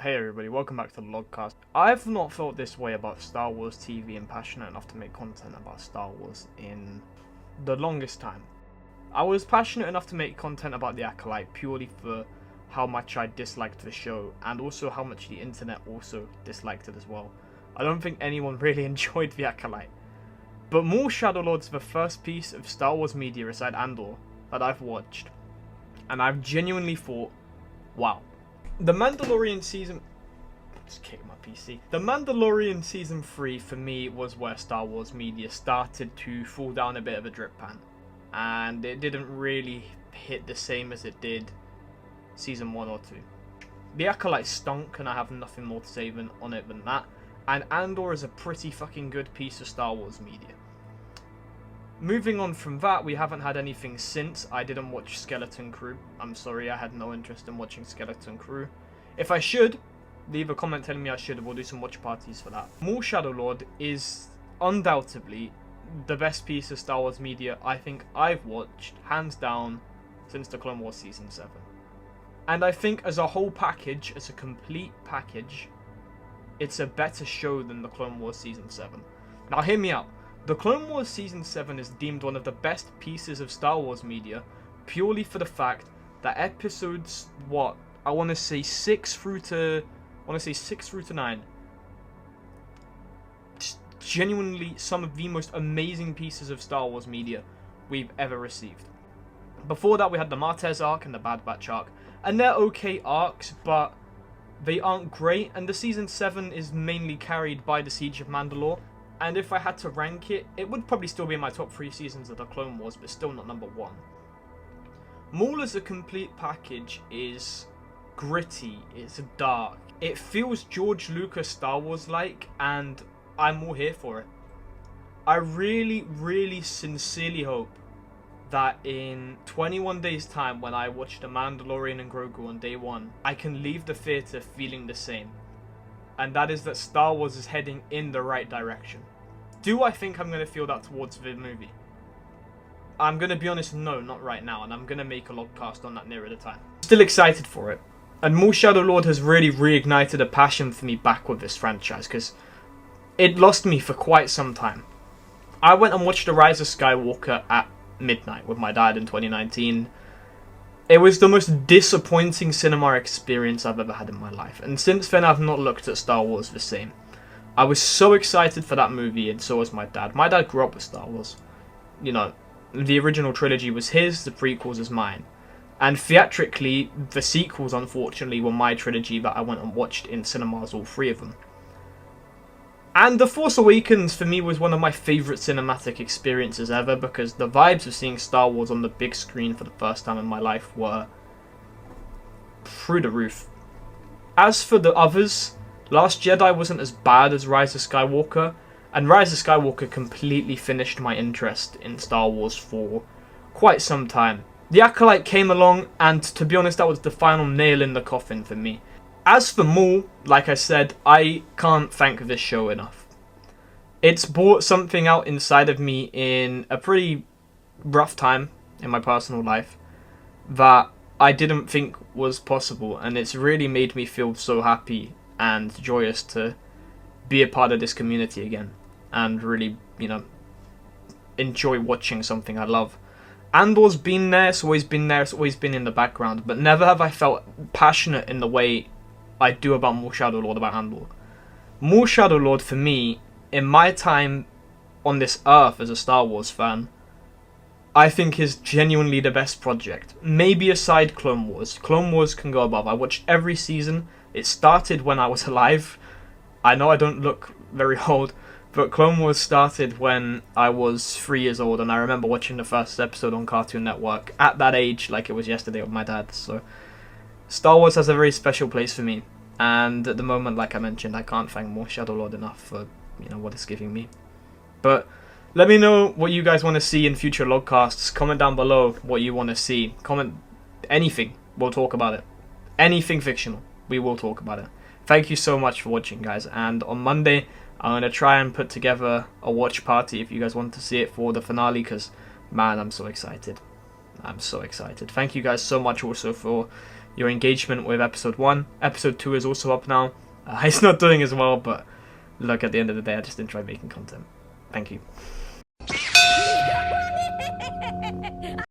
Hey everybody, welcome back to the Logcast. I've not felt this way about Star Wars TV and passionate enough to make content about Star Wars in the longest time. I was passionate enough to make content about The Acolyte purely for how much I disliked the show, and also how much the internet also disliked it as well. I don't think anyone really enjoyed The Acolyte. But Maul Shadowlord's the first piece of Star Wars media aside Andor that I've watched, and I've genuinely thought, wow. The Mandalorian season... Just kick my PC. The Mandalorian season 3 for me was where Star Wars media started to fall down a bit of a drip pan. And it didn't really hit the same as it did season 1 or 2. The Acolyte stunk, and I have nothing more to say on it than that. And Andor is a pretty fucking good piece of Star Wars media. Moving on from that, we haven't had anything since. I didn't watch Skeleton Crew. I'm sorry, I had no interest in watching Skeleton Crew. If I should, leave a comment telling me I should. We'll do some watch parties for that. Maul Shadowlord is undoubtedly the best piece of Star Wars media I think I've watched, hands down, since the Clone Wars Season 7. And I think as a whole package, as a complete package, it's a better show than the Clone Wars Season 7. Now hear me out. The Clone Wars Season 7 is deemed one of the best pieces of Star Wars media purely for the fact that episodes, I want to say 6 through to 9, just genuinely some of the most amazing pieces of Star Wars media we've ever received. Before that, we had the Martez arc and the Bad Batch arc, and they're okay arcs, but they aren't great, and the Season 7 is mainly carried by the Siege of Mandalore. And if I had to rank it, it would probably still be in my top 3 seasons of the Clone Wars, but still not number 1. Maul as a complete package is gritty, it's dark. It feels George Lucas Star Wars-like, and I'm all here for it. I really, really sincerely hope that in 21 days' time, when I watch The Mandalorian and Grogu on day 1, I can leave the theatre feeling the same. And that is that Star Wars is heading in the right direction. Do I think I'm going to feel that towards the movie? I'm going to be honest, no, not right now, and I'm going to make a logcast on that nearer the time. Still excited for it. And Maul Shadowlord has really reignited a passion for me back with this franchise, because it lost me for quite some time. I went and watched The Rise of Skywalker at midnight with my dad in 2019. It was the most disappointing cinema experience I've ever had in my life, and since then I've not looked at Star Wars the same. I was so excited for that movie, and so was my dad. My dad grew up with Star Wars. You know, the original trilogy was his, the prequels is mine. And theatrically, the sequels, unfortunately, were my trilogy that I went and watched in cinemas, all 3 of them. And The Force Awakens, for me, was one of my favourite cinematic experiences ever, because the vibes of seeing Star Wars on the big screen for the first time in my life were through the roof. As for the others, Last Jedi wasn't as bad as Rise of Skywalker, and Rise of Skywalker completely finished my interest in Star Wars for quite some time. The Acolyte came along, and to be honest, that was the final nail in the coffin for me. As for Maul, like I said, I can't thank this show enough. It's brought something out inside of me in a pretty rough time in my personal life that I didn't think was possible, and it's really made me feel so happy and joyous to be a part of this community again, and really, enjoy watching something I love. Andor's been there, it's always been there, it's always been in the background, but never have I felt passionate in the way I do about Maul Shadowlord, about Andor. Maul Shadowlord, for me, in my time on this earth as a Star Wars fan, I think is genuinely the best project. Maybe aside Clone Wars. Clone Wars can go above. I watched every season. It started when I was alive. I know I don't look very old, but Clone Wars started when I was 3 years old, and I remember watching the first episode on Cartoon Network at that age, like it was yesterday with my dad. So Star Wars has a very special place for me, and at the moment, like I mentioned, I can't thank Maul Shadowlord enough for what it's giving me. But let me know what you guys want to see in future logcasts. Comment down below what you want to see. Comment anything, we'll talk about it. Anything fictional, we will talk about it. Thank you so much for watching, guys, and on Monday I'm going to try and put together a watch party if you guys want to see it for the finale, because man, I'm so excited. I'm so excited. Thank you guys so much also for your engagement with episode 1. Episode 2 is also up now. It's not doing as well, but look, at the end of the day, I just enjoy making content. Thank you.